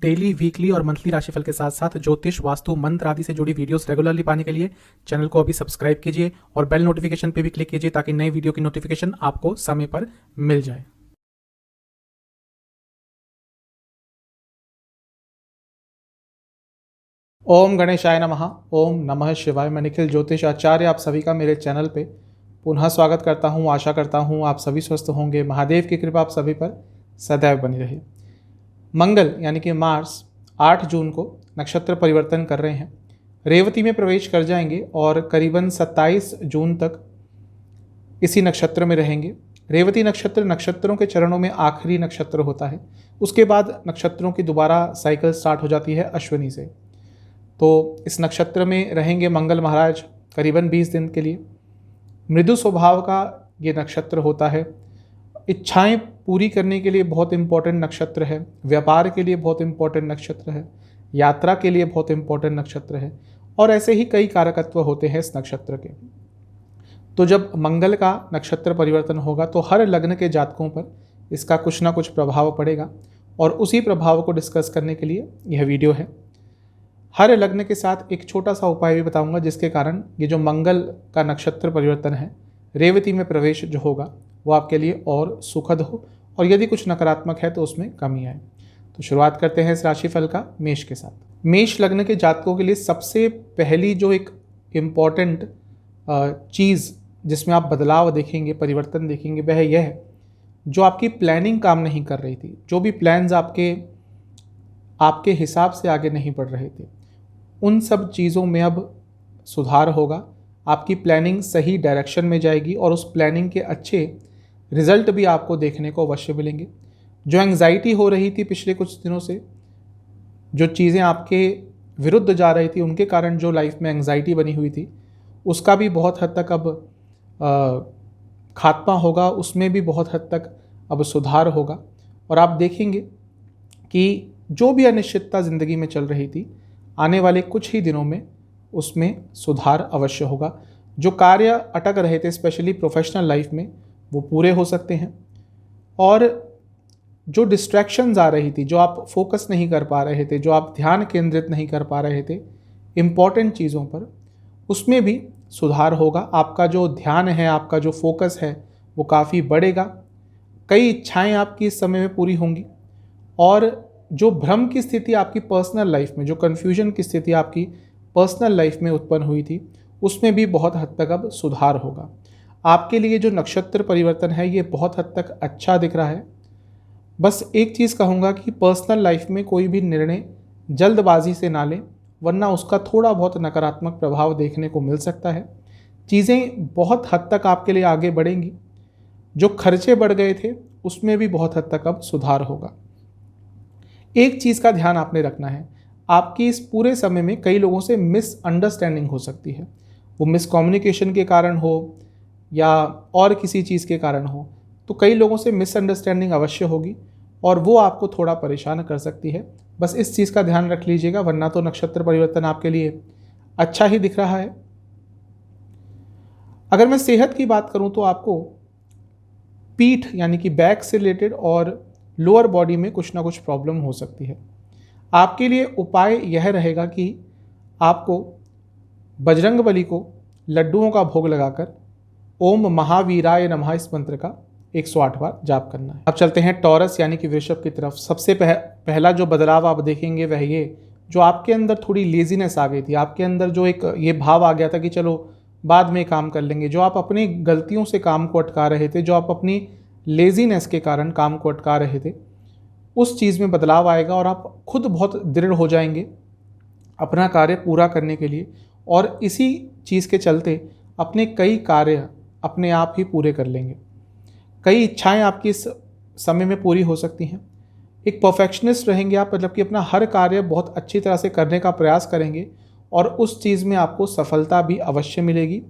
Daily, weekly और monthly राशिफल के साथ साथ ज्योतिष, वास्तु, मंत्र आदि से जुड़ी वीडियोस रेगुलरली पाने के लिए चैनल को अभी सब्सक्राइब कीजिए और बेल नोटिफिकेशन पे भी क्लिक कीजिए ताकि नई वीडियो की नोटिफिकेशन आपको समय पर मिल जाए। ओम गणेशाय नमः। ओम नमः शिवाय। मैं निखिल ज्योतिष आचार्य आप सभी का मेरे चैनल पे पुनः स्वागत करता हूँ। आशा करता हूँ आप सभी स्वस्थ होंगे। महादेव की कृपा आप सभी पर सदैव बनी रहे। मंगल यानी कि मार्स 8 जून को नक्षत्र परिवर्तन कर रहे हैं, रेवती में प्रवेश कर जाएंगे और करीबन 27 जून तक इसी नक्षत्र में रहेंगे। रेवती नक्षत्र नक्षत्रों के चरणों में आखिरी नक्षत्र होता है। उसके बाद नक्षत्रों की दोबारा साइकिल स्टार्ट हो जाती है अश्विनी से। तो इस नक्षत्र में रहेंगे मंगल महाराज करीबन 20 दिन के लिए। मृदु स्वभाव का ये नक्षत्र होता है। इच्छाएं पूरी करने के लिए बहुत इंपॉर्टेंट नक्षत्र है, व्यापार के लिए बहुत इंपॉर्टेंट नक्षत्र है, यात्रा के लिए बहुत इंपॉर्टेंट नक्षत्र है और ऐसे ही कई कारकत्व होते हैं इस नक्षत्र के। तो जब मंगल का नक्षत्र परिवर्तन होगा तो हर लग्न के जातकों पर इसका कुछ ना कुछ प्रभाव पड़ेगा और उसी प्रभाव को डिस्कस करने के लिए यह वीडियो है। हर लग्न के साथ एक छोटा सा उपाय भी बताऊंगा जिसके कारण ये जो मंगल का नक्षत्र परिवर्तन है, रेवती में प्रवेश जो होगा वो आपके लिए और सुखद हो और यदि कुछ नकारात्मक है तो उसमें कमी आए। तो शुरुआत करते हैं इस राशिफल का मेष के साथ। मेष लग्न के जातकों के लिए सबसे पहली जो एक इम्पॉर्टेंट चीज़ जिसमें आप बदलाव देखेंगे, परिवर्तन देखेंगे, वह यह है जो आपकी प्लानिंग काम नहीं कर रही थी, जो भी प्लान्स आपके हिसाब से आगे नहीं बढ़ रहे थे, उन सब चीज़ों में अब सुधार होगा। आपकी प्लानिंग सही डायरेक्शन में जाएगी और उस प्लानिंग के अच्छे रिजल्ट भी आपको देखने को अवश्य मिलेंगे। जो एंग्जाइटी हो रही थी पिछले कुछ दिनों से, जो चीज़ें आपके विरुद्ध जा रही थी, उनके कारण जो लाइफ में एंग्जाइटी बनी हुई थी, उसका भी बहुत हद तक अब खात्मा होगा, उसमें भी बहुत हद तक अब सुधार होगा और आप देखेंगे कि जो भी अनिश्चितता ज़िंदगी में चल रही थी, आने वाले कुछ ही दिनों में उसमें सुधार अवश्य होगा। जो कार्य अटक रहे थे स्पेशली प्रोफेशनल लाइफ में, वो पूरे हो सकते हैं और जो डिस्ट्रैक्शंस आ रही थी, जो आप फोकस नहीं कर पा रहे थे, जो आप ध्यान केंद्रित नहीं कर पा रहे थे इम्पॉर्टेंट चीज़ों पर, उसमें भी सुधार होगा। आपका जो ध्यान है, आपका जो फोकस है, वो काफ़ी बढ़ेगा। कई इच्छाएं आपकी इस समय में पूरी होंगी और जो भ्रम की स्थिति आपकी पर्सनल लाइफ में, जो कन्फ्यूजन की स्थिति आपकी पर्सनल लाइफ में उत्पन्न हुई थी, उसमें भी बहुत हद तक अब सुधार होगा। आपके लिए जो नक्षत्र परिवर्तन है ये बहुत हद तक अच्छा दिख रहा है। बस एक चीज़ कहूँगा कि पर्सनल लाइफ में कोई भी निर्णय जल्दबाजी से ना लें, वरना उसका थोड़ा बहुत नकारात्मक प्रभाव देखने को मिल सकता है। चीज़ें बहुत हद तक आपके लिए आगे बढ़ेंगी। जो खर्चे बढ़ गए थे उसमें भी बहुत हद तक अब सुधार होगा। एक चीज़ का ध्यान आपने रखना है, आपकी इस पूरे समय में कई लोगों से मिसअंडरस्टैंडिंग हो सकती है। वो मिसकम्युनिकेशन के कारण हो या और किसी चीज़ के कारण हो, तो कई लोगों से मिसअंडरस्टैंडिंग अवश्य होगी और वो आपको थोड़ा परेशान कर सकती है। बस इस चीज़ का ध्यान रख लीजिएगा, वरना तो नक्षत्र परिवर्तन आपके लिए अच्छा ही दिख रहा है। अगर मैं सेहत की बात करूं तो आपको पीठ यानी कि बैक से रिलेटेड और लोअर बॉडी में कुछ ना कुछ प्रॉब्लम हो सकती है। आपके लिए उपाय यह रहेगा कि आपको बजरंगबली को लड्डुओं का भोग लगाकर ओम महावीराय नमः इस मंत्र का 108 बार जाप करना है। अब चलते हैं टॉरस यानी कि वृषभ की तरफ। सबसे पहला जो बदलाव आप देखेंगे वह ये, जो आपके अंदर थोड़ी लेजीनेस आ गई थी, आपके अंदर जो एक ये भाव आ गया था कि चलो बाद में काम कर लेंगे, जो आप अपनी गलतियों से काम को अटका रहे थे, जो आप अपनी लेजीनेस के कारण काम को अटका रहे थे, उस चीज़ में बदलाव आएगा और आप खुद बहुत दृढ़ हो जाएंगे अपना कार्य पूरा करने के लिए और इसी चीज़ के चलते अपने कई कार्य अपने आप ही पूरे कर लेंगे। कई इच्छाएं आपकी इस समय में पूरी हो सकती हैं। एक परफेक्शनिस्ट रहेंगे आप, मतलब कि अपना हर कार्य बहुत अच्छी तरह से करने का प्रयास करेंगे और उस चीज़ में आपको सफलता भी अवश्य मिलेगी।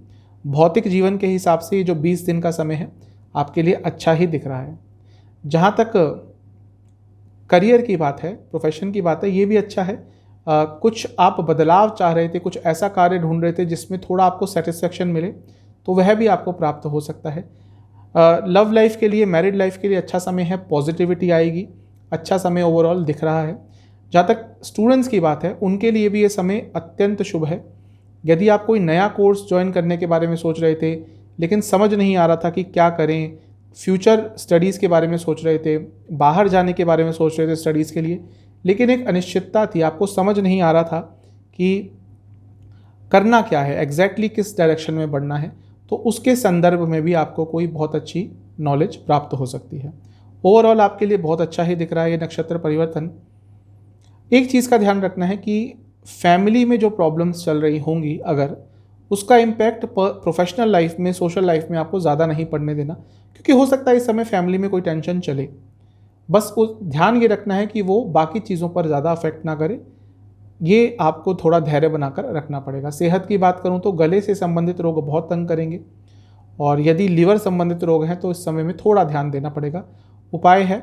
भौतिक जीवन के हिसाब से ये जो 20 दिन का समय है आपके लिए अच्छा ही दिख रहा है। जहाँ तक करियर की बात है, प्रोफेशन की बात है, ये भी अच्छा है। कुछ आप बदलाव चाह रहे थे, कुछ ऐसा कार्य ढूंढ रहे थे जिसमें थोड़ा आपको सेटिस्फेक्शन मिले, तो वह भी आपको प्राप्त हो सकता है। लव लाइफ के लिए, मैरिड लाइफ के लिए अच्छा समय है, पॉजिटिविटी आएगी, अच्छा समय ओवरऑल दिख रहा है। जहाँ तक स्टूडेंट्स की बात है, उनके लिए भी ये समय अत्यंत शुभ है। यदि आप कोई नया कोर्स ज्वाइन करने के बारे में सोच रहे थे लेकिन समझ नहीं आ रहा था कि क्या करें, फ्यूचर स्टडीज़ के बारे में सोच रहे थे, बाहर जाने के बारे में सोच रहे थे स्टडीज़ के लिए, लेकिन एक अनिश्चितता थी, आपको समझ नहीं आ रहा था कि करना क्या है, एग्जैक्टली किस डायरेक्शन में बढ़ना है, तो उसके संदर्भ में भी आपको कोई बहुत अच्छी नॉलेज प्राप्त हो सकती है। ओवरऑल आपके लिए बहुत अच्छा ही दिख रहा है ये नक्षत्र परिवर्तन। एक चीज़ का ध्यान रखना है कि फैमिली में जो प्रॉब्लम्स चल रही होंगी, अगर उसका इम्पैक्ट प्रोफेशनल लाइफ में, सोशल लाइफ में आपको ज़्यादा नहीं पड़ने देना, क्योंकि हो सकता है इस समय फैमिली में कोई टेंशन चले। बस ध्यान ये रखना है कि वो बाकी चीज़ों पर ज़्यादा अफेक्ट ना करे, ये आपको थोड़ा धैर्य बनाकर रखना पड़ेगा। सेहत की बात करूँ तो गले से संबंधित रोग बहुत तंग करेंगे, और यदि लीवर संबंधित रोग हैं तो इस समय में थोड़ा ध्यान देना पड़ेगा। उपाय है,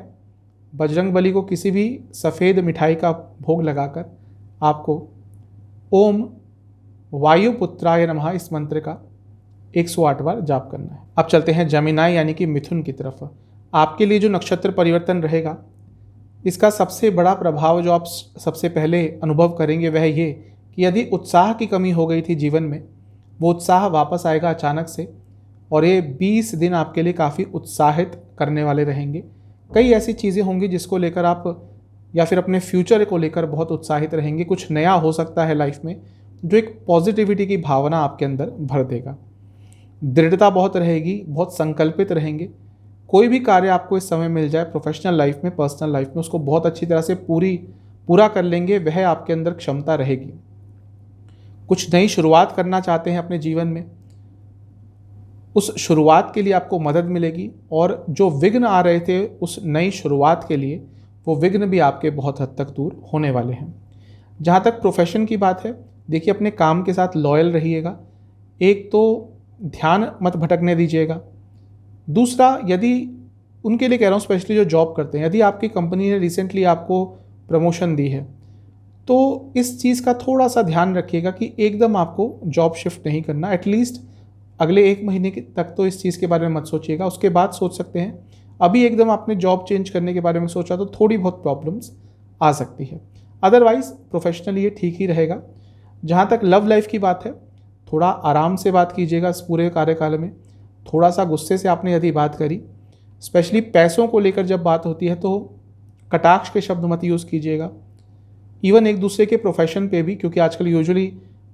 बजरंग बली को किसी भी सफ़ेद मिठाई का भोग लगाकर आपको ओम वायुपुत्राय नमः इस मंत्र का 108 बार जाप करना है। अब चलते हैं जमिनाई यानी कि मिथुन की तरफ। आपके लिए जो नक्षत्र परिवर्तन रहेगा, इसका सबसे बड़ा प्रभाव जो आप सबसे पहले अनुभव करेंगे वह ये कि यदि उत्साह की कमी हो गई थी जीवन में, वो उत्साह वापस आएगा अचानक से, और ये 20 दिन आपके लिए काफ़ी उत्साहित करने वाले रहेंगे। कई ऐसी चीज़ें होंगी जिसको लेकर आप या फिर अपने फ्यूचर को लेकर बहुत उत्साहित रहेंगे। कुछ नया हो सकता है लाइफ में जो एक पॉजिटिविटी की भावना आपके अंदर भर देगा। दृढ़ता बहुत रहेगी, बहुत संकल्पित रहेंगे। कोई भी कार्य आपको इस समय मिल जाए प्रोफेशनल लाइफ में, पर्सनल लाइफ में, उसको बहुत अच्छी तरह से पूरा कर लेंगे, वह आपके अंदर क्षमता रहेगी। कुछ नई शुरुआत करना चाहते हैं अपने जीवन में, उस शुरुआत के लिए आपको मदद मिलेगी, और जो विघ्न आ रहे थे उस नई शुरुआत के लिए, वो विघ्न भी आपके बहुत हद तक दूर होने वाले हैं। जहाँ तक प्रोफेशन की बात है, देखिए अपने काम के साथ लॉयल रहिएगा। एक तो ध्यान मत भटकने दीजिएगा। दूसरा, यदि उनके लिए कह रहा हूँ स्पेशली जो जॉब करते हैं, यदि आपकी कंपनी ने रिसेंटली आपको प्रमोशन दी है तो इस चीज़ का थोड़ा सा ध्यान रखिएगा कि एकदम आपको जॉब शिफ्ट नहीं करना। एटलीस्ट अगले 1 महीने तक तो इस चीज़ के बारे में मत सोचिएगा, उसके बाद सोच सकते हैं। अभी एकदम आपने जॉब चेंज करने के बारे में सोचा तो थोड़ी बहुत प्रॉब्लम्स आ सकती है। अदरवाइज प्रोफेशनली ये ठीक ही रहेगा। जहाँ तक लव लाइफ की बात है, थोड़ा आराम से बात कीजिएगा इस पूरे कार्यकाल में। थोड़ा सा गुस्से से आपने यदि बात करी, स्पेशली पैसों को लेकर जब बात होती है, तो कटाक्ष के शब्द मत यूज़ कीजिएगा। इवन एक दूसरे के प्रोफेशन पे भी, क्योंकि आजकल यूजुअली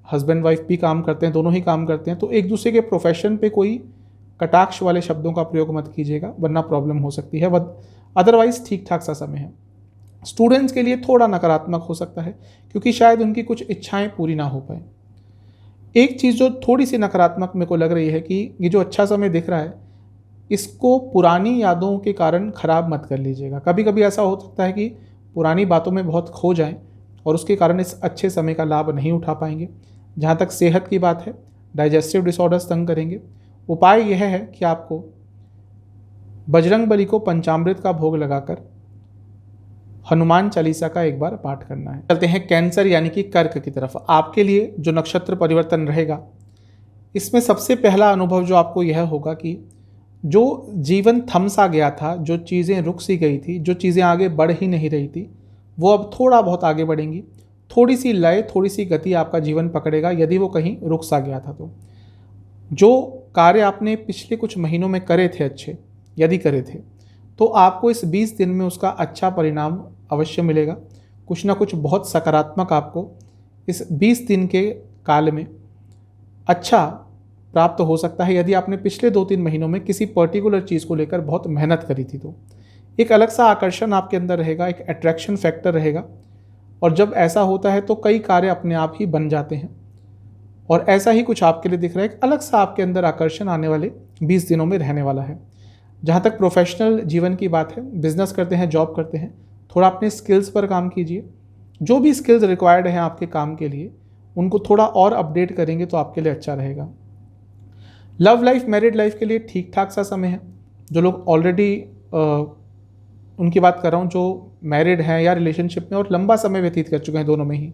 हस्बैंड वाइफ भी काम करते हैं, दोनों ही काम करते हैं, तो एक दूसरे के प्रोफेशन पे कोई कटाक्ष वाले शब्दों का प्रयोग मत कीजिएगा, वरना प्रॉब्लम हो सकती है। अदरवाइज ठीक ठाक सा समय है। स्टूडेंट्स के लिए थोड़ा नकारात्मक हो सकता है, क्योंकि शायद उनकी कुछ इच्छाएं पूरी ना हो पाए। एक चीज़ जो थोड़ी सी नकारात्मक मेरे को लग रही है कि ये जो अच्छा समय दिख रहा है, इसको पुरानी यादों के कारण ख़राब मत कर लीजिएगा। कभी कभी ऐसा हो सकता है कि पुरानी बातों में बहुत खो जाएं और उसके कारण इस अच्छे समय का लाभ नहीं उठा पाएंगे। जहाँ तक सेहत की बात है, डाइजेस्टिव डिसऑर्डर्स तंग करेंगे। उपाय यह है कि आपको बजरंग बली को पंचामृत का भोग लगाकर हनुमान चालीसा का एक बार पाठ करना है। चलते हैं कैंसर यानी कि कर्क की तरफ। आपके लिए जो नक्षत्र परिवर्तन रहेगा, इसमें सबसे पहला अनुभव जो आपको यह होगा कि जो जीवन थम सा गया था, जो चीज़ें रुक सी गई थी, जो चीज़ें आगे बढ़ ही नहीं रही थी, वो अब थोड़ा बहुत आगे बढ़ेंगी। थोड़ी सी लय, थोड़ी सी गति आपका जीवन पकड़ेगा यदि वो कहीं रुक सा गया था। तो जो कार्य आपने पिछले कुछ महीनों में करे थे अच्छे, यदि करे थे, तो आपको इस 20 दिन में उसका अच्छा परिणाम अवश्य मिलेगा। कुछ ना कुछ बहुत सकारात्मक आपको इस 20 दिन के काल में अच्छा प्राप्त हो सकता है। यदि आपने पिछले 2-3 महीनों में किसी पर्टिकुलर चीज़ को लेकर बहुत मेहनत करी थी, तो एक अलग सा आकर्षण आपके अंदर रहेगा, एक अट्रैक्शन फैक्टर रहेगा। और जब ऐसा होता है तो कई कार्य अपने आप ही बन जाते हैं, और ऐसा ही कुछ आपके लिए दिख रहा है। एक अलग सा आपके अंदर आकर्षण आने वाले 20 दिनों में रहने वाला है। जहाँ तक प्रोफेशनल जीवन की बात है, बिजनेस करते हैं, जॉब करते हैं, थोड़ा अपने स्किल्स पर काम कीजिए। जो भी स्किल्स रिक्वायर्ड हैं आपके काम के लिए, उनको थोड़ा और अपडेट करेंगे तो आपके लिए अच्छा रहेगा। लव लाइफ, मैरिड लाइफ के लिए ठीक ठाक सा समय है। जो लोग ऑलरेडी उनकी बात कर रहा हूँ, जो मैरिड हैं या रिलेशनशिप में और लंबा समय व्यतीत कर चुके हैं दोनों में ही,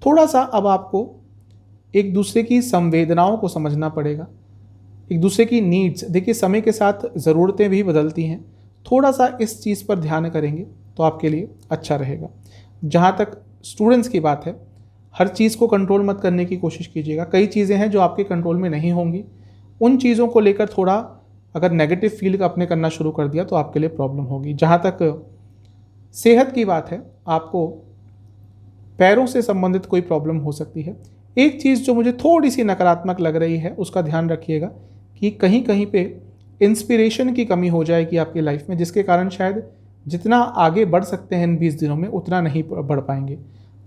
थोड़ा सा अब आपको एक दूसरे की संवेदनाओं को समझना पड़ेगा, एक दूसरे की नीड्स। देखिए समय के साथ ज़रूरतें भी बदलती हैं, थोड़ा सा इस चीज़ पर ध्यान करेंगे तो आपके लिए अच्छा रहेगा। जहाँ तक स्टूडेंट्स की बात है, हर चीज़ को कंट्रोल मत करने की कोशिश कीजिएगा। कई चीज़ें हैं जो आपके कंट्रोल में नहीं होंगी, उन चीज़ों को लेकर थोड़ा अगर नेगेटिव फील अपने करना शुरू कर दिया तो आपके लिए प्रॉब्लम होगी। जहाँ तक सेहत की बात है, आपको पैरों से संबंधित कोई प्रॉब्लम हो सकती है। एक चीज़ जो मुझे थोड़ी सी नकारात्मक लग रही है, उसका ध्यान रखिएगा कि कहीं कहीं पे इंस्पिरेशन की कमी हो जाएगी आपकी लाइफ में, जिसके कारण शायद जितना आगे बढ़ सकते हैं इन 20 दिनों में उतना नहीं बढ़ पाएंगे।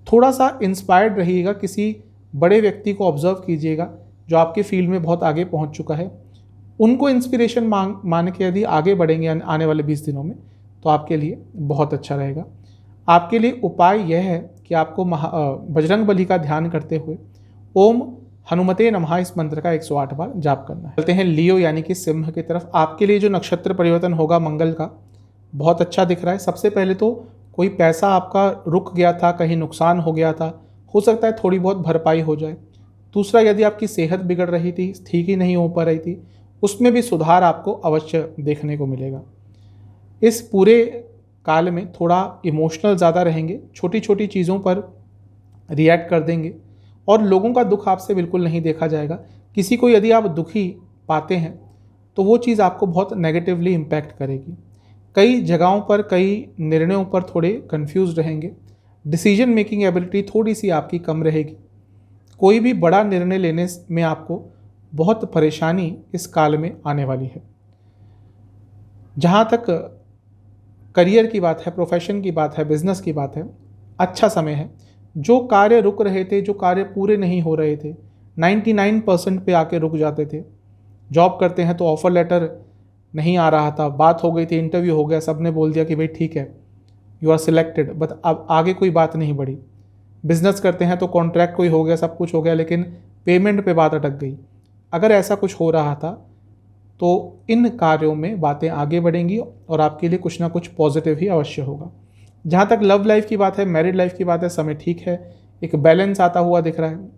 थोड़ा सा इंस्पायर्ड रहिएगा, किसी बड़े व्यक्ति को ऑब्जर्व कीजिएगा जो आपके फील्ड में बहुत आगे पहुंच चुका है। उनको इंस्पिरेशन मान के यदि आगे बढ़ेंगे आने वाले 20 दिनों में तो आपके लिए बहुत अच्छा रहेगा। आपके लिए उपाय यह है कि आपको बजरंग बली का ध्यान करते हुए ओम हनुमते नमः इस मंत्र का 108 बार जाप करना है। चलते हैं लियो यानी कि सिंह की तरफ। आपके लिए जो नक्षत्र परिवर्तन होगा मंगल का, बहुत अच्छा दिख रहा है। सबसे पहले तो कोई पैसा आपका रुक गया था, कहीं नुकसान हो गया था, हो सकता है थोड़ी बहुत भरपाई हो जाए। दूसरा, यदि आपकी सेहत बिगड़ रही थी, ठीक ही नहीं हो पा रही थी, उसमें भी सुधार आपको अवश्य देखने को मिलेगा। इस पूरे काल में थोड़ा इमोशनल ज़्यादा रहेंगे, छोटी छोटी चीज़ों पर रिएक्ट कर देंगे और लोगों का दुख आपसे बिल्कुल नहीं देखा जाएगा। किसी को यदि आप दुखी पाते हैं तो वो चीज़ आपको बहुत नेगेटिवली इम्पैक्ट करेगी। कई जगहों पर, कई निर्णयों पर थोड़े कंफ्यूज रहेंगे। डिसीजन मेकिंग एबिलिटी थोड़ी सी आपकी कम रहेगी। कोई भी बड़ा निर्णय लेने में आपको बहुत परेशानी इस काल में आने वाली है। जहाँ तक करियर की बात है, प्रोफेशन की बात है, बिजनेस की बात है, अच्छा समय है। जो कार्य रुक रहे थे, जो कार्य पूरे नहीं हो रहे थे, 99% पे आके रुक जाते थे। जॉब करते हैं तो ऑफर लेटर नहीं आ रहा था, बात हो गई थी, इंटरव्यू हो गया, सबने बोल दिया कि भाई ठीक है, यू आर सिलेक्टेड, बट अब आगे कोई बात नहीं बढ़ी। बिजनेस करते हैं तो कॉन्ट्रैक्ट कोई हो गया, सब कुछ हो गया, लेकिन पेमेंट पे बात अटक गई। अगर ऐसा कुछ हो रहा था तो इन कार्यों में बातें आगे बढ़ेंगी और आपके लिए कुछ ना कुछ पॉजिटिव ही अवश्य होगा। जहाँ तक लव लाइफ की बात है, मैरिड लाइफ की बात है, समय ठीक है, एक बैलेंस आता हुआ दिख रहा है।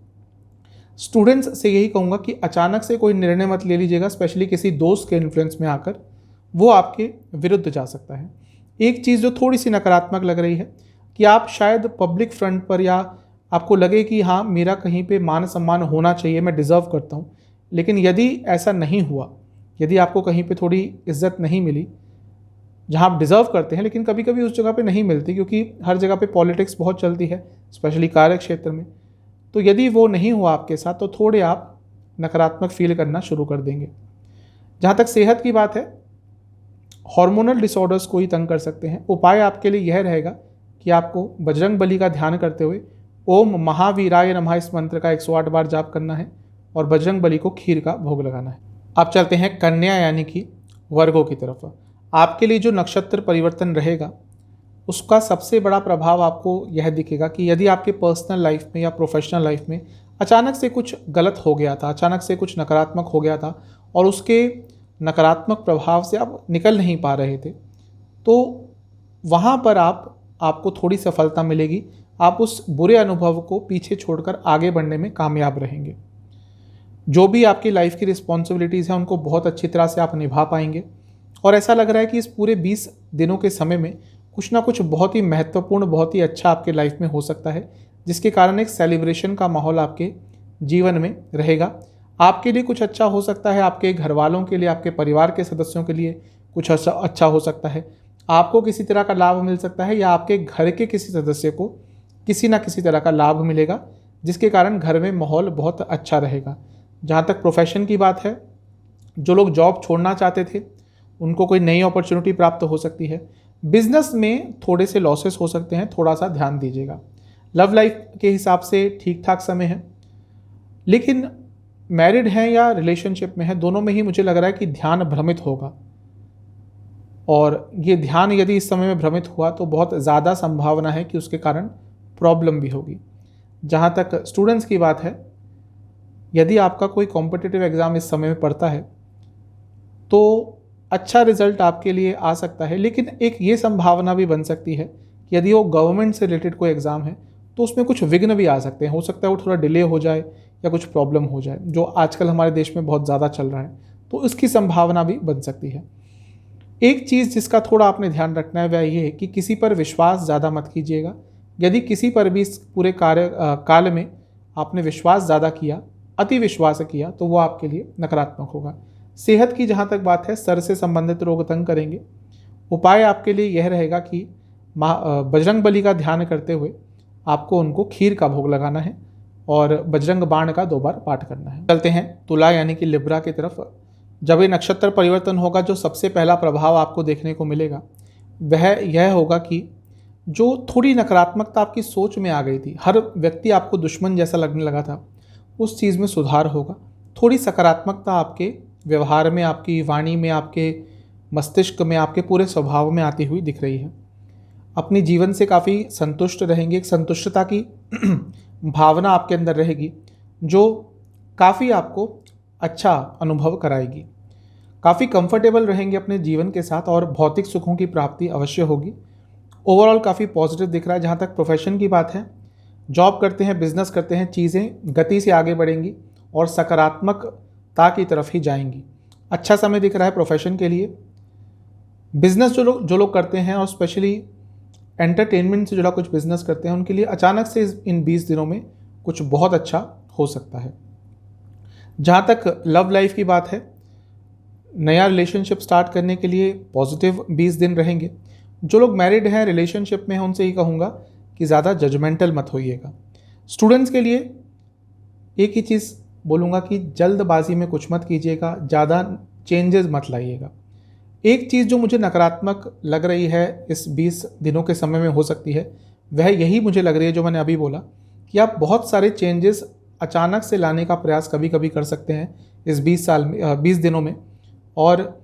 स्टूडेंट्स से यही कहूँगा कि अचानक से कोई निर्णय मत ले लीजिएगा, स्पेशली किसी दोस्त के इन्फ्लुएंस में आकर, वो आपके विरुद्ध जा सकता है। एक चीज़ जो थोड़ी सी नकारात्मक लग रही है कि आप शायद पब्लिक फ्रंट पर, या आपको लगे कि हाँ मेरा कहीं पे मान सम्मान होना चाहिए, मैं डिज़र्व करता हूँ, लेकिन यदि ऐसा नहीं हुआ, यदि आपको कहीं पे थोड़ी इज्जत नहीं मिली जहाँ आप डिज़र्व करते हैं, लेकिन कभी कभी उस जगह पे नहीं मिलती, क्योंकि हर जगह पे पॉलिटिक्स बहुत चलती है, स्पेशली कार्य क्षेत्र में, तो यदि वो नहीं हुआ आपके साथ तो थोड़े आप नकारात्मक फील करना शुरू कर देंगे। जहाँ तक सेहत की बात है, हार्मोनल डिसऑर्डर्स को ही तंग कर सकते हैं। उपाय आपके लिए यह रहेगा कि आपको बजरंग बली का ध्यान करते हुए ओम महावीराय नमः इस मंत्र का 108 बार जाप करना है और बजरंग बली को खीर का भोग लगाना है। आप चलते हैं कन्या यानी कि वर्गों की तरफ। आपके लिए जो नक्षत्र परिवर्तन रहेगा उसका सबसे बड़ा प्रभाव आपको यह दिखेगा कि यदि आपके पर्सनल लाइफ में या प्रोफेशनल लाइफ में अचानक से कुछ गलत हो गया था, अचानक से कुछ नकारात्मक हो गया था और उसके नकारात्मक प्रभाव से आप निकल नहीं पा रहे थे, तो वहाँ पर आपको थोड़ी सफलता मिलेगी। आप उस बुरे अनुभव को पीछे छोड़कर आगे बढ़ने में कामयाब रहेंगे। जो भी आपकी लाइफ की रिस्पॉन्सिबिलिटीज़ हैं उनको बहुत अच्छी तरह से आप निभा पाएंगे और ऐसा लग रहा है कि इस पूरे 20 दिनों के समय में कुछ ना कुछ बहुत ही महत्वपूर्ण, बहुत ही अच्छा आपके लाइफ में हो सकता है, जिसके कारण एक सेलिब्रेशन का माहौल आपके जीवन में रहेगा। आपके लिए कुछ अच्छा हो सकता है, आपके घर वालों के लिए, आपके परिवार के सदस्यों के लिए कुछ अच्छा हो सकता है। आपको किसी तरह का लाभ मिल सकता है या आपके घर के किसी सदस्य को किसी ना किसी तरह का लाभ मिलेगा, जिसके कारण घर में माहौल बहुत अच्छा रहेगा। जहाँ तक प्रोफेशन की बात है, जो लोग जॉब छोड़ना चाहते थे उनको कोई नई अपॉर्चुनिटी प्राप्त हो सकती है। बिजनेस में थोड़े से लॉसेस हो सकते हैं, थोड़ा सा ध्यान दीजिएगा। लव लाइफ के हिसाब से ठीक ठाक समय है, लेकिन मैरिड हैं या रिलेशनशिप में है, दोनों में ही मुझे लग रहा है कि ध्यान भ्रमित होगा और ये ध्यान यदि इस समय में भ्रमित हुआ तो बहुत ज़्यादा संभावना है कि उसके कारण प्रॉब्लम भी होगी। जहाँ तक स्टूडेंट्स की बात है, यदि आपका कोई कॉम्पिटिटिव एग्ज़ाम इस समय में पड़ता है तो अच्छा रिजल्ट आपके लिए आ सकता है, लेकिन एक ये संभावना भी बन सकती है कि यदि वो गवर्नमेंट से रिलेटेड कोई एग्ज़ाम है तो उसमें कुछ विघ्न भी आ सकते हैं। हो सकता है वो थोड़ा डिले हो जाए या कुछ प्रॉब्लम हो जाए, जो आजकल हमारे देश में बहुत ज़्यादा चल रहा है, तो इसकी संभावना भी बन सकती है। एक चीज़ जिसका थोड़ा आपने ध्यान रखना है वह ये है कि किसी पर विश्वास ज़्यादा मत कीजिएगा। यदि किसी पर भी इस पूरे काल में आपने विश्वास ज़्यादा किया, अति विश्वास किया, तो वो आपके लिए नकारात्मक होगा। सेहत की जहाँ तक बात है, सर से संबंधित रोग तंग करेंगे। उपाय आपके लिए यह रहेगा कि बजरंग बली का ध्यान करते हुए आपको उनको खीर का भोग लगाना है और बजरंग बाण का 2 बार पाठ करना है। चलते हैं तुला यानी कि लिब्रा की तरफ। जब ये नक्षत्र परिवर्तन होगा, जो सबसे पहला प्रभाव आपको देखने को मिलेगा वह यह होगा कि जो थोड़ी नकारात्मकता आपकी सोच में आ गई थी, हर व्यक्ति आपको दुश्मन जैसा लगने लगा था, उस चीज़ में सुधार होगा। थोड़ी सकारात्मकता आपके व्यवहार में, आपकी वाणी में, आपके मस्तिष्क में, आपके पूरे स्वभाव में आती हुई दिख रही है। अपनी जीवन से काफ़ी संतुष्ट रहेंगे। एक संतुष्टता की भावना आपके अंदर रहेगी जो काफ़ी आपको अच्छा अनुभव कराएगी। काफ़ी कंफर्टेबल रहेंगे अपने जीवन के साथ और भौतिक सुखों की प्राप्ति अवश्य होगी। ओवरऑल काफ़ी पॉजिटिव दिख रहा है। जहाँ तक प्रोफेशन की बात है, जॉब करते हैं, बिजनेस करते हैं, चीज़ें गति से आगे बढ़ेंगी और सकारात्मकता की तरफ ही जाएंगी। अच्छा समय दिख रहा है प्रोफेशन के लिए। बिजनेस जो लोग करते हैं और स्पेशली एंटरटेनमेंट से जुड़ा कुछ बिजनेस करते हैं, उनके लिए अचानक से इन 20 दिनों में कुछ बहुत अच्छा हो सकता है। जहाँ तक लव लाइफ की बात है, नया रिलेशनशिप स्टार्ट करने के लिए पॉजिटिव 20 दिन रहेंगे। जो लोग मैरिड हैं, रिलेशनशिप में हैं, उनसे ही कहूँगा कि ज़्यादा जजमेंटल मत होइएगा। स्टूडेंट्स के लिए एक ही चीज़ बोलूँगा कि जल्दबाजी में कुछ मत कीजिएगा, ज़्यादा चेंजेस मत लाइएगा। एक चीज़ जो मुझे नकारात्मक लग रही है इस 20 दिनों के समय में हो सकती है, वह यही मुझे लग रही है जो मैंने अभी बोला, कि आप बहुत सारे चेंजेस अचानक से लाने का प्रयास कभी कभी कर सकते हैं इस 20 दिनों में, और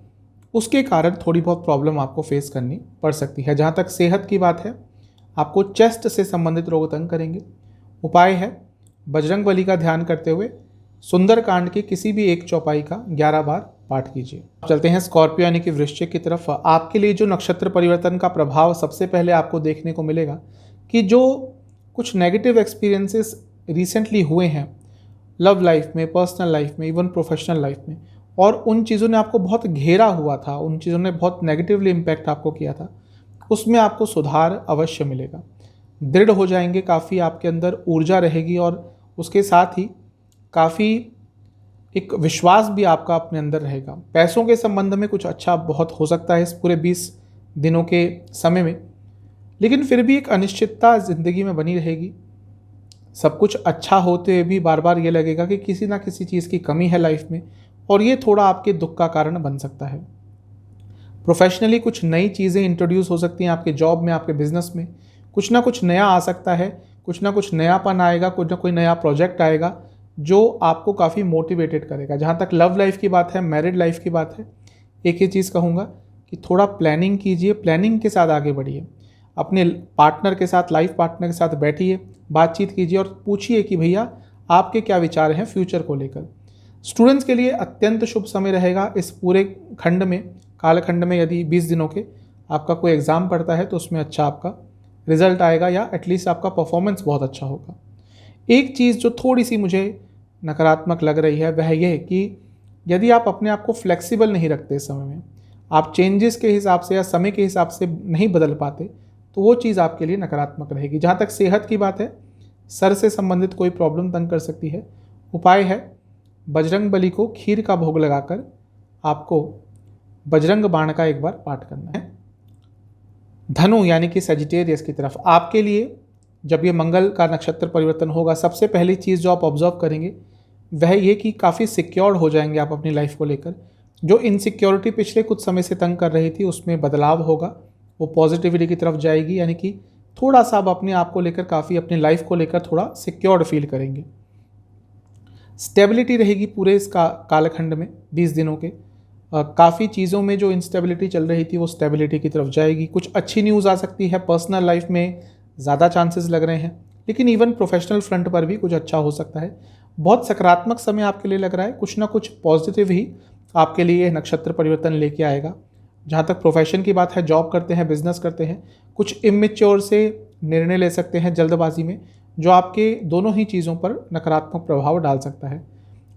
उसके कारण थोड़ी बहुत प्रॉब्लम आपको फेस करनी पड़ सकती है। जहाँ तक सेहत की बात है, आपको चेस्ट से संबंधित रोग तंग करेंगे। उपाय है बजरंग बली का ध्यान करते हुए सुंदरकांड की किसी भी एक चौपाई का 11 बार पाठ कीजिए। चलते हैं स्कॉर्पियो यानी कि वृश्चिक की तरफ। आपके लिए जो नक्षत्र परिवर्तन का प्रभाव सबसे पहले आपको देखने को मिलेगा कि जो कुछ नेगेटिव एक्सपीरियंसेस रिसेंटली हुए हैं लव लाइफ में, पर्सनल लाइफ में, इवन प्रोफेशनल लाइफ में, और उन चीज़ों ने आपको बहुत घेरा हुआ था, उन चीज़ों ने बहुत नेगेटिवली इम्पैक्ट आपको किया था, उसमें आपको सुधार अवश्य मिलेगा। दृढ़ हो जाएंगे, काफ़ी आपके अंदर ऊर्जा रहेगी और उसके साथ ही काफ़ी एक विश्वास भी आपका अपने अंदर रहेगा। पैसों के संबंध में कुछ अच्छा बहुत हो सकता है इस पूरे 20 दिनों के समय में, लेकिन फिर भी एक अनिश्चितता ज़िंदगी में बनी रहेगी। सब कुछ अच्छा होते हुए भी बार बार ये लगेगा कि किसी ना किसी चीज़ की कमी है लाइफ में, और ये थोड़ा आपके दुख का कारण बन सकता है। प्रोफेशनली कुछ नई चीज़ें इंट्रोड्यूस हो सकती हैं आपके जॉब में, आपके बिजनेस में। कुछ ना कुछ नया आ सकता है, कुछ ना कुछ नयापन आएगा, कुछ ना कोई नया प्रोजेक्ट आएगा जो आपको काफ़ी मोटिवेटेड करेगा। जहाँ तक लव लाइफ की बात है, मैरिड लाइफ की बात है, एक ही चीज़ कहूँगा कि थोड़ा प्लानिंग कीजिए, प्लानिंग के साथ आगे बढ़िए। अपने पार्टनर के साथ, लाइफ पार्टनर के साथ बैठिए, बातचीत कीजिए और पूछिए कि भैया आपके क्या विचार हैं फ्यूचर को लेकर। स्टूडेंट्स के लिए अत्यंत शुभ समय रहेगा इस पूरे खंड में, कालखंड में। यदि 20 दिनों के आपका कोई एग्ज़ाम पड़ता है तो उसमें अच्छा आपका रिजल्ट आएगा, या एटलीस्ट आपका परफॉर्मेंस बहुत अच्छा होगा। एक चीज़ जो थोड़ी सी मुझे नकारात्मक लग रही है वह यह है कि यदि आप अपने आप को फ्लेक्सिबल नहीं रखते इस समय में, आप चेंजेस के हिसाब से या समय के हिसाब से नहीं बदल पाते, तो वो चीज़ आपके लिए नकारात्मक रहेगी। जहाँ तक सेहत की बात है, सर से संबंधित कोई प्रॉब्लम तंग कर सकती है। उपाय है बजरंग बली को खीर का भोग लगाकर आपको बजरंग बाण का 1 बार पाठ करना है। धनु यानी कि सजिटेरियस की तरफ, आपके लिए जब ये मंगल का नक्षत्र परिवर्तन होगा, सबसे पहली चीज़ जो आप ऑब्जर्व करेंगे वह ये कि काफ़ी सिक्योर्ड हो जाएंगे आप अपनी लाइफ को लेकर। जो इनसिक्योरिटी पिछले कुछ समय से तंग कर रही थी उसमें बदलाव होगा, वो पॉजिटिविटी की तरफ जाएगी। यानी कि थोड़ा सा आप अपने आप को लेकर, काफ़ी अपनी लाइफ को लेकर थोड़ा सिक्योर्ड फील करेंगे। स्टेबिलिटी रहेगी पूरे इस कालखंड में 20 दिनों के। काफ़ी चीज़ों में जो इंस्टेबिलिटी चल रही थी वो स्टेबिलिटी की तरफ जाएगी। कुछ अच्छी न्यूज़ आ सकती है, पर्सनल लाइफ में ज़्यादा चांसेस लग रहे हैं, लेकिन इवन प्रोफेशनल फ्रंट पर भी कुछ अच्छा हो सकता है। बहुत सकारात्मक समय आपके लिए लग रहा है, कुछ ना कुछ पॉजिटिव ही आपके लिए नक्षत्र परिवर्तन लेके आएगा। जहाँ तक प्रोफेशन की बात है, जॉब करते हैं, बिजनेस करते हैं, कुछ इमेच्योर से निर्णय ले सकते हैं जल्दबाजी में, जो आपके दोनों ही चीज़ों पर नकारात्मक प्रभाव डाल सकता है।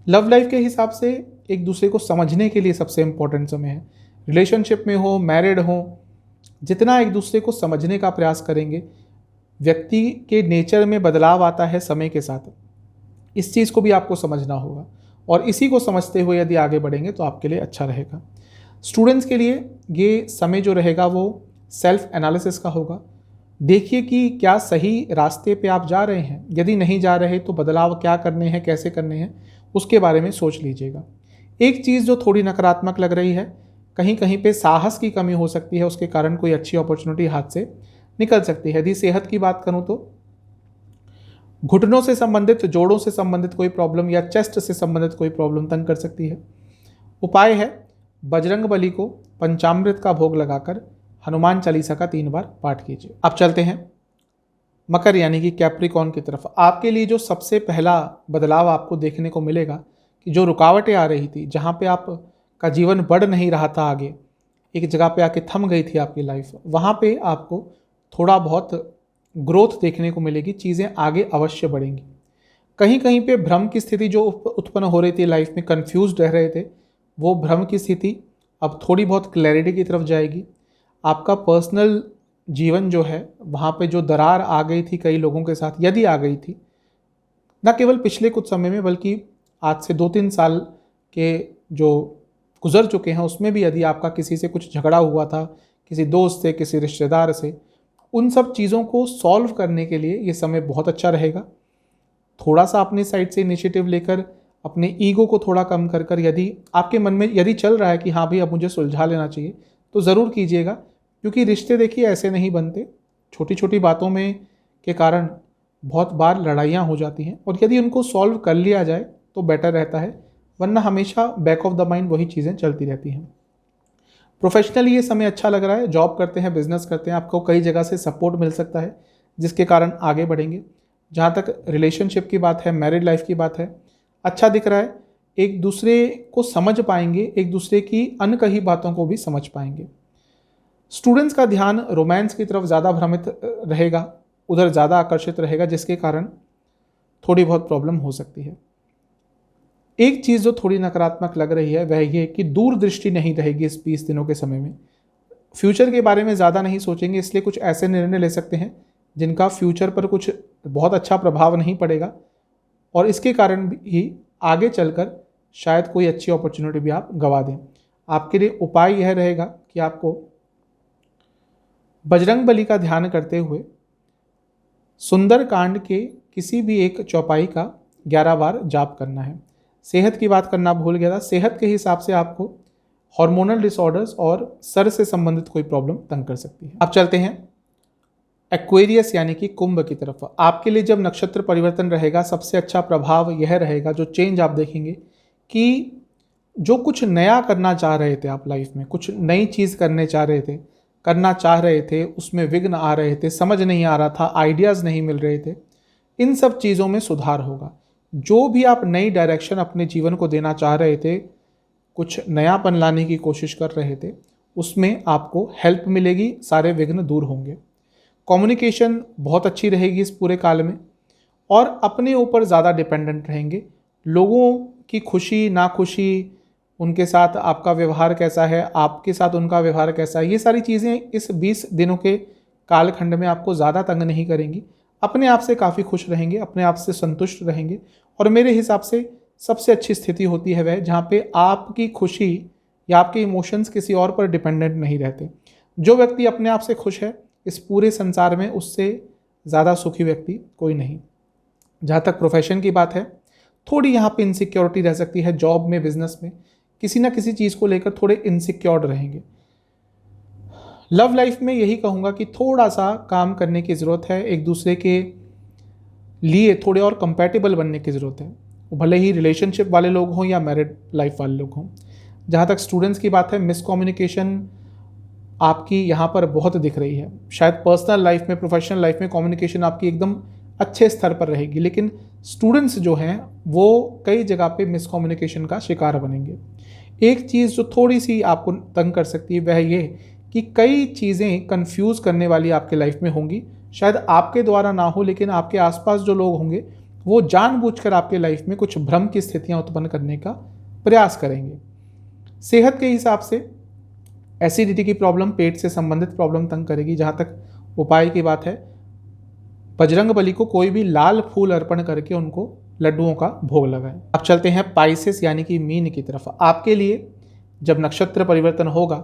लव लाइफ के हिसाब से एक दूसरे को समझने के लिए सबसे इम्पोर्टेंट समय है। रिलेशनशिप में हो, मैरिड हो, जितना एक दूसरे को समझने का प्रयास करेंगे, व्यक्ति के नेचर में बदलाव आता है समय के साथ, इस चीज़ को भी आपको समझना होगा और इसी को समझते हुए यदि आगे बढ़ेंगे तो आपके लिए अच्छा रहेगा। स्टूडेंट्स के लिए ये समय जो रहेगा वो सेल्फ एनालिसिस का होगा। देखिए कि क्या सही रास्ते पे आप जा रहे हैं, यदि नहीं जा रहे तो बदलाव क्या करने हैं, कैसे करने हैं, उसके बारे में सोच लीजिएगा। एक चीज़ जो थोड़ी नकारात्मक लग रही है, कहीं कहीं पे साहस की कमी हो सकती है, उसके कारण कोई अच्छी अपॉर्चुनिटी हाथ से निकल सकती है। यदि सेहत की बात करूं तो घुटनों से संबंधित, जोड़ों से संबंधित कोई प्रॉब्लम या चेस्ट से संबंधित कोई प्रॉब्लम तंग कर सकती है। उपाय है बजरंग बली को पंचामृत का भोग लगाकर हनुमान चालीसा का 3 बार पाठ कीजिए। अब चलते हैं मकर यानी कि कैप्रिकॉर्न की तरफ। आपके लिए जो सबसे पहला बदलाव आपको देखने को मिलेगा कि जो रुकावटें आ रही थी, जहाँ पे आप का जीवन बढ़ नहीं रहा था आगे, एक जगह पे आके थम गई थी आपकी लाइफ, वहाँ पे आपको थोड़ा बहुत ग्रोथ देखने को मिलेगी, चीज़ें आगे अवश्य बढ़ेंगी। कहीं कहीं पे भ्रम की स्थिति जो उत्पन्न हो रही थी लाइफ में, कंफ्यूज्ड रह रहे थे, वो भ्रम की स्थिति अब थोड़ी बहुत क्लैरिटी की तरफ जाएगी। आपका पर्सनल जीवन जो है वहाँ पे जो दरार आ गई थी कई लोगों के साथ, यदि आ गई थी, न केवल पिछले कुछ समय में बल्कि आज से 2-3 साल के जो गुजर चुके हैं उसमें भी यदि आपका किसी से कुछ झगड़ा हुआ था, किसी दोस्त से, किसी रिश्तेदार से, उन सब चीज़ों को सॉल्व करने के लिए ये समय बहुत अच्छा रहेगा। थोड़ा सा अपनी साइड से इनिशिएटिव लेकर अपने ईगो को थोड़ा कम कर कर यदि आपके मन में यदि चल रहा है कि हाँ भाई अब मुझे सुलझा लेना चाहिए, तो ज़रूर कीजिएगा, क्योंकि रिश्ते देखिए ऐसे नहीं बनते। छोटी छोटी बातों में के कारण बहुत बार लड़ाइयाँ हो जाती हैं और यदि उनको सॉल्व कर लिया जाए तो बेटर रहता है, वरना हमेशा बैक ऑफ द माइंड वही चीज़ें चलती रहती हैं। प्रोफेशनली ये समय अच्छा लग रहा है, जॉब करते हैं, बिजनेस करते हैं, आपको कई जगह से सपोर्ट मिल सकता है जिसके कारण आगे बढ़ेंगे। जहाँ तक रिलेशनशिप की बात है, मैरिड लाइफ की बात है, अच्छा दिख रहा है। एक दूसरे को समझ पाएंगे, एक दूसरे की अनकही बातों को भी समझ पाएंगे। स्टूडेंट्स का ध्यान रोमांस की तरफ ज़्यादा भ्रमित रहेगा, उधर ज़्यादा आकर्षित रहेगा, जिसके कारण थोड़ी बहुत प्रॉब्लम हो सकती है। एक चीज़ जो थोड़ी नकारात्मक लग रही है वह ये कि दूरदृष्टि नहीं रहेगी इस 20 दिनों के समय में। फ्यूचर के बारे में ज़्यादा नहीं सोचेंगे, इसलिए कुछ ऐसे निर्णय ले सकते हैं जिनका फ्यूचर पर कुछ बहुत अच्छा प्रभाव नहीं पड़ेगा और इसके कारण भी आगे चलकर शायद कोई अच्छी अपॉर्चुनिटी भी आप गंवा दें। आपके लिए उपाय यह रहेगा कि आपको बजरंग बली का ध्यान करते हुए सुंदर कांड के किसी भी एक चौपाई का 11 बार जाप करना है। सेहत की बात करना भूल गया था, सेहत के हिसाब से आपको हार्मोनल डिसऑर्डर्स और सर से संबंधित कोई प्रॉब्लम तंग कर सकती है। अब चलते हैं एक्वेरियस यानी कि कुंभ की तरफ। आपके लिए जब नक्षत्र परिवर्तन रहेगा, सबसे अच्छा प्रभाव यह रहेगा, जो चेंज आप देखेंगे कि जो कुछ नया करना चाह रहे थे आप लाइफ में, कुछ नई चीज़ करना चाह रहे थे, उसमें विघ्न आ रहे थे, समझ नहीं आ रहा था, आइडियाज़ नहीं मिल रहे थे, इन सब चीज़ों में सुधार होगा। जो भी आप नई डायरेक्शन अपने जीवन को देना चाह रहे थे, कुछ नयापन लाने की कोशिश कर रहे थे, उसमें आपको हेल्प मिलेगी, सारे विघ्न दूर होंगे। कम्युनिकेशन बहुत अच्छी रहेगी इस पूरे काल में और अपने ऊपर ज़्यादा डिपेंडेंट रहेंगे। लोगों की खुशी नाखुशी, उनके साथ आपका व्यवहार कैसा है, आपके साथ उनका व्यवहार कैसा है, ये सारी चीज़ें इस 20 दिनों के कालखंड में आपको ज़्यादा तंग नहीं करेंगी। अपने आप से काफ़ी खुश रहेंगे, अपने आप से संतुष्ट रहेंगे और मेरे हिसाब से सबसे अच्छी स्थिति होती है वह जहाँ पे आपकी खुशी या आपके इमोशंस किसी और पर डिपेंडेंट नहीं रहते। जो व्यक्ति अपने आप से खुश है, इस पूरे संसार में उससे ज़्यादा सुखी व्यक्ति कोई नहीं। जहाँ तक प्रोफेशन की बात है, थोड़ी यहाँ पे इनसिक्योरिटी रह सकती है। जॉब में, बिजनेस में किसी ना किसी चीज़ को लेकर थोड़े इनसिक्योर्ड रहेंगे। लव लाइफ में यही कहूँगा कि थोड़ा सा काम करने की ज़रूरत है, एक दूसरे के लिए थोड़े और कंपैटिबल बनने की ज़रूरत है, भले ही रिलेशनशिप वाले लोग हों या मैरिड लाइफ वाले लोग हों। जहाँ तक स्टूडेंट्स की बात है, मिसकम्युनिकेशन आपकी यहाँ पर बहुत दिख रही है। शायद पर्सनल लाइफ में, प्रोफेशनल लाइफ में कम्युनिकेशन आपकी एकदम अच्छे स्तर पर रहेगी, लेकिन स्टूडेंट्स जो हैं वो कई जगह पे मिसकम्युनिकेशन का शिकार बनेंगे। एक चीज़ जो थोड़ी सी आपको तंग कर सकती है वह ये कि कई चीज़ें कंफ्यूज करने वाली आपके लाइफ में होंगी। शायद आपके द्वारा ना हो, लेकिन आपके आसपास जो लोग होंगे वो जानबूझकर आपके लाइफ में कुछ भ्रम की स्थितियां उत्पन्न करने का प्रयास करेंगे। सेहत के हिसाब से एसिडिटी की प्रॉब्लम, पेट से संबंधित प्रॉब्लम तंग करेगी। जहाँ तक उपाय की बात है, बजरंग बली को कोई भी लाल फूल अर्पण करके उनको लड्डुओं का भोग लगाएं। अब चलते हैं पाइसेस यानी कि मीन की तरफ। आपके लिए जब नक्षत्र परिवर्तन होगा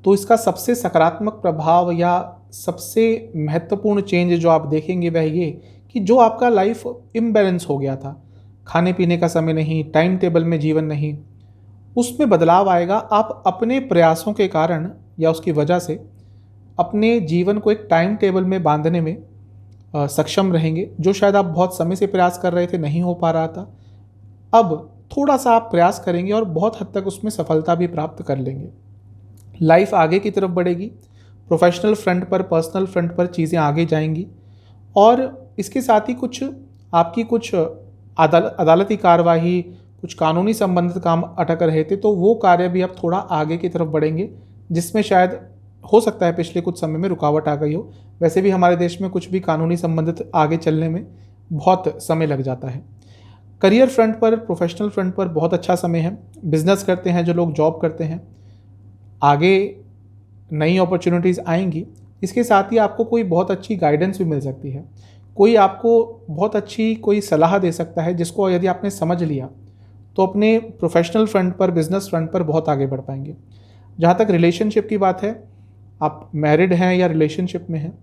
तो इसका सबसे सकारात्मक प्रभाव या सबसे महत्वपूर्ण चेंज जो आप देखेंगे वह ये कि जो आपका लाइफ इम्बैलेंस हो गया था, खाने पीने का समय नहीं, टाइम टेबल में जीवन नहीं, उसमें बदलाव आएगा। आप अपने प्रयासों के कारण या उसकी वजह से अपने जीवन को एक टाइम टेबल में बांधने में सक्षम रहेंगे। जो शायद आप बहुत समय से प्रयास कर रहे थे, नहीं हो पा रहा था, अब थोड़ा सा आप प्रयास करेंगे और बहुत हद तक उसमें सफलता भी प्राप्त कर लेंगे। लाइफ आगे की तरफ बढ़ेगी, प्रोफेशनल फ्रंट पर, पर्सनल फ्रंट पर चीज़ें आगे जाएंगी। और इसके साथ ही आपकी कुछ अदालती कार्यवाही, कुछ कानूनी संबंधित काम अटक रहे थे, तो वो कार्य भी अब थोड़ा आगे की तरफ बढ़ेंगे, जिसमें शायद हो सकता है पिछले कुछ समय में रुकावट आ गई हो। वैसे भी हमारे देश में कुछ भी कानूनी संबंधित आगे चलने में बहुत समय लग जाता है। करियर फ्रंट पर, प्रोफेशनल फ्रंट पर बहुत अच्छा समय है। बिजनेस करते हैं जो लोग, जॉब करते हैं, आगे नई अपॉर्चुनिटीज़ आएंगी। इसके साथ ही आपको कोई बहुत अच्छी गाइडेंस भी मिल सकती है। कोई आपको बहुत अच्छी कोई सलाह दे सकता है, जिसको यदि आपने समझ लिया तो अपने प्रोफेशनल फ्रंट पर, बिजनेस फ्रंट पर बहुत आगे बढ़ पाएंगे। जहाँ तक रिलेशनशिप की बात है, आप मैरिड हैं या रिलेशनशिप में हैं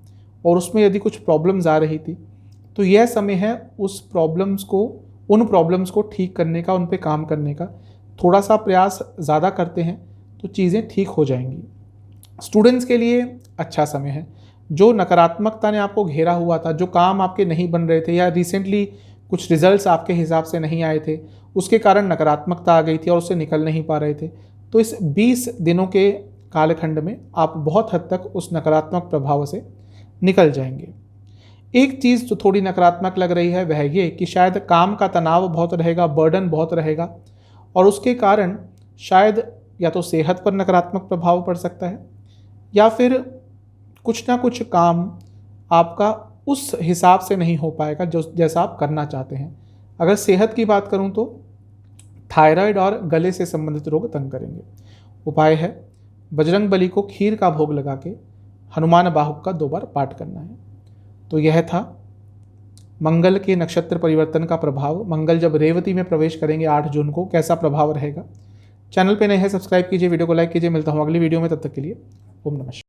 और उसमें यदि कुछ प्रॉब्लम्स आ रही थी, तो यह समय है उन प्रॉब्लम्स को ठीक करने का, उन पे काम करने का। थोड़ा सा प्रयास ज़्यादा करते हैं तो चीज़ें ठीक हो जाएंगी। स्टूडेंट्स के लिए अच्छा समय है। जो नकारात्मकता ने आपको घेरा हुआ था, जो काम आपके नहीं बन रहे थे या रिसेंटली कुछ रिजल्ट्स आपके हिसाब से नहीं आए थे, उसके कारण नकारात्मकता आ गई थी और उससे निकल नहीं पा रहे थे, तो इस 20 दिनों के कालखंड में आप बहुत हद तक उस नकारात्मक प्रभाव से निकल जाएंगे। एक चीज़ जो थोड़ी नकारात्मक लग रही है वह ये कि शायद काम का तनाव बहुत रहेगा, बर्डन बहुत रहेगा, और उसके कारण शायद या तो सेहत पर नकारात्मक प्रभाव पड़ सकता है या फिर कुछ ना कुछ काम आपका उस हिसाब से नहीं हो पाएगा जैसा आप करना चाहते हैं। अगर सेहत की बात करूं तो थायराइड और गले से संबंधित रोग तंग करेंगे। उपाय है बजरंग बली को खीर का भोग लगा के हनुमान बाहुक का 2 बार पाठ करना है। तो यह था मंगल के नक्षत्र परिवर्तन का प्रभाव। मंगल जब रेवती में प्रवेश करेंगे 8 जून को, कैसा प्रभाव रहेगा। चैनल पे नए हैं, सब्सक्राइब कीजिए, वीडियो को लाइक कीजिए। मिलता हूँ अगली वीडियो में, तब तक के लिए ओम नमः शिवाय।